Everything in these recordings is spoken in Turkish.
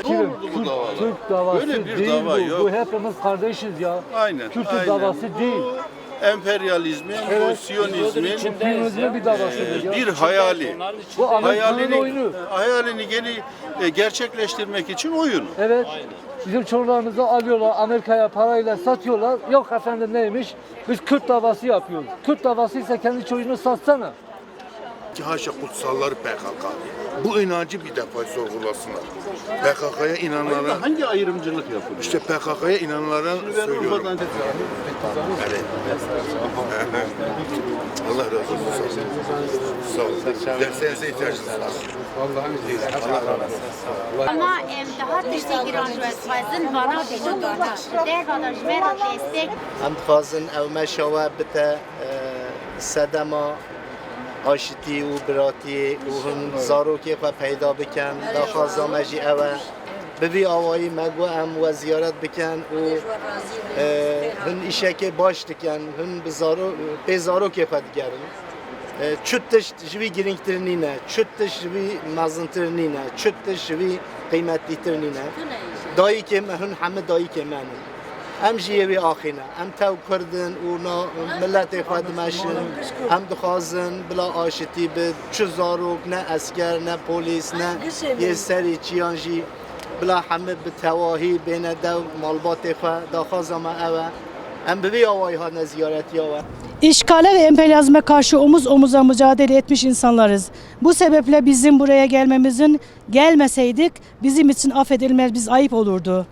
Ne oldu bu davalar? Türk davası Böyle bir değil dava bu. yok. Bu hepimiz kardeşiz ya. Aynen. Türk aynen. davası değil. Bu emperyalizmin, bu Siyonizmin Siyonizmin bir davasıdır ya. bir hayali. Bu Amerika'nın oyunu. Hayalini gerçekleştirmek için oyunu. Evet. Bizim çocuklarımızı alıyorlar, Amerika'ya parayla satıyorlar. Yok efendim neymiş? Biz Kürt davası yapıyoruz. Kürt davası ise kendi çocuğunu satsana. Ki haşa kutsalları PKK. Bu inancı bir defa sorgulasınlar. PKK'ya inananlara, Hangi ayrımcılık yapılıyor? işte PKK'ya inananlara Ben söylüyorum. Urfa'dan Evet. Allah razı olsun. Sağ olun. Derslerinize ihtiyacınız var. Ama daha tiştek giran şwazın bana dişin dota. Der kadar jmera destek. Em dixwazin ew meşawe bite sedema aşitî û biratiyê û hûn zarokê xwe peyda bikin. Daxwaza me jî ew e bi vî awayî me got em we ziyaret bikin û hûn îşekê baş dikin, hûn bi pê zarokê xwe digerin. Çut tişt ji wî girîngtir nîne, çut tişt ji wî mezintir nîne, çut tişt ji wî qîmetlîtir nîne. Dayîkê me hûn hemû dayîkê me ne. Em jî yê wê axîne. Em tev Kurdin û milletê xwe dimeşin. Em dixwazin bila aşitî bi çi zarok, ne esker, ne polîs, ne yê serî çiyan jî bila hemû bi tewahî bêne dew malbatê xwe daxwaza me ew e. Em bi vî awayî hatine ziyaretiya we. İşgale ve emperyalizme karşı omuz omuza mücadele etmiş insanlarız. Bu sebeple bizim buraya gelmeseydik bizim için affedilmez bir ayıp olurdu.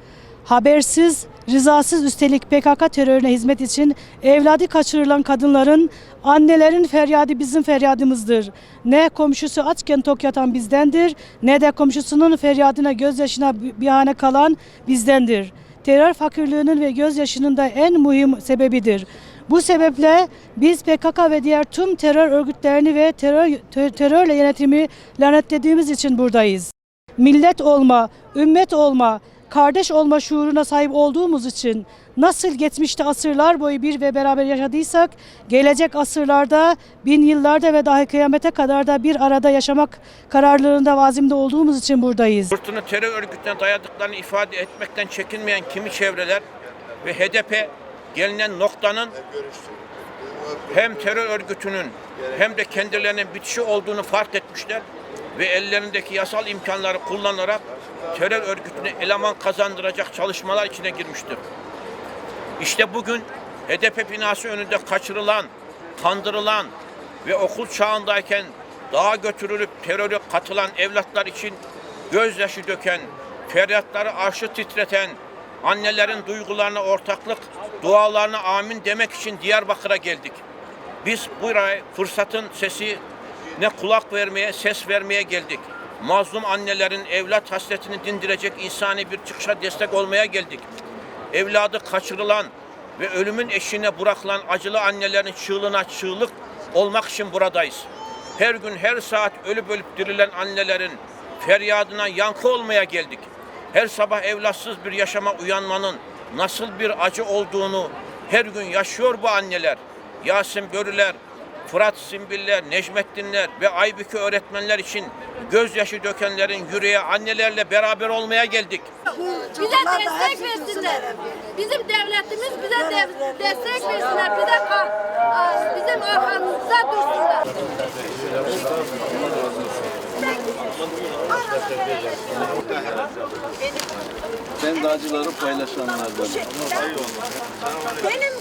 Habersiz, rızasız üstelik PKK terörüne hizmet için evladı kaçırılan kadınların, annelerin feryadı bizim feryadımızdır. Ne komşusu açken tok yatan bizdendir, ne de komşusunun feryadına gözyaşına bihane kalan bizdendir. Terör fakirliğinin ve gözyaşının da en mühim sebebidir. Bu sebeple biz PKK ve diğer tüm terör örgütlerini ve terörle yönetimi lanetlediğimiz için buradayız. Millet olma, ümmet olma, kardeş olma şuuruna sahip olduğumuz için nasıl geçmişte asırlar boyu bir ve beraber yaşadıysak, gelecek asırlarda, bin yıllarda ve dahi kıyamete kadar da bir arada yaşamak kararlılığında ve azimde olduğumuz için buradayız. Yurtunu terör örgütüne dayadıklarını ifade etmekten çekinmeyen kimi çevreler ve HDP gelinen noktanın hem terör örgütünün hem de kendilerinin bitişi olduğunu fark etmişler ve ellerindeki yasal imkanları kullanarak terör örgütüne eleman kazandıracak çalışmalar içine girmiştir. İşte bugün HDP binası önünde kaçırılan, kandırılan ve okul çağındayken dağa götürülüp teröre katılan evlatlar için gözyaşı döken, feryatları arşı titreten, annelerin duygularına ortaklık, dualarına amin demek için Diyarbakır'a geldik. Biz buraya fırsatın sesine kulak vermeye, ses vermeye geldik. Mazlum annelerin evlat hasretini dindirecek insani bir çıkışa destek olmaya geldik. Evladı kaçırılan ve ölümün eşiğine bırakılan acılı annelerin çığlığına çığlık olmak için buradayız. Her gün, her saat ölüp dirilen annelerin feryadına yankı olmaya geldik. Her sabah evlatsız bir yaşama uyanmanın nasıl bir acı olduğunu her gün yaşıyor bu anneler. Yasin Börüler, Fırat Simbiller, Necmettinler ve Aybüke öğretmenler için gözyaşı dökenlerin yüreğe annelerle beraber olmaya geldik. Bize destek versinler. Bizim devletimiz bize destek versinler. Bizim arkamızda dursunlar. Ben de acıları paylaşanlardan. Benim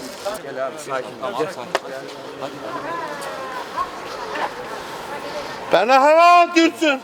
Bana hava atıyorsun.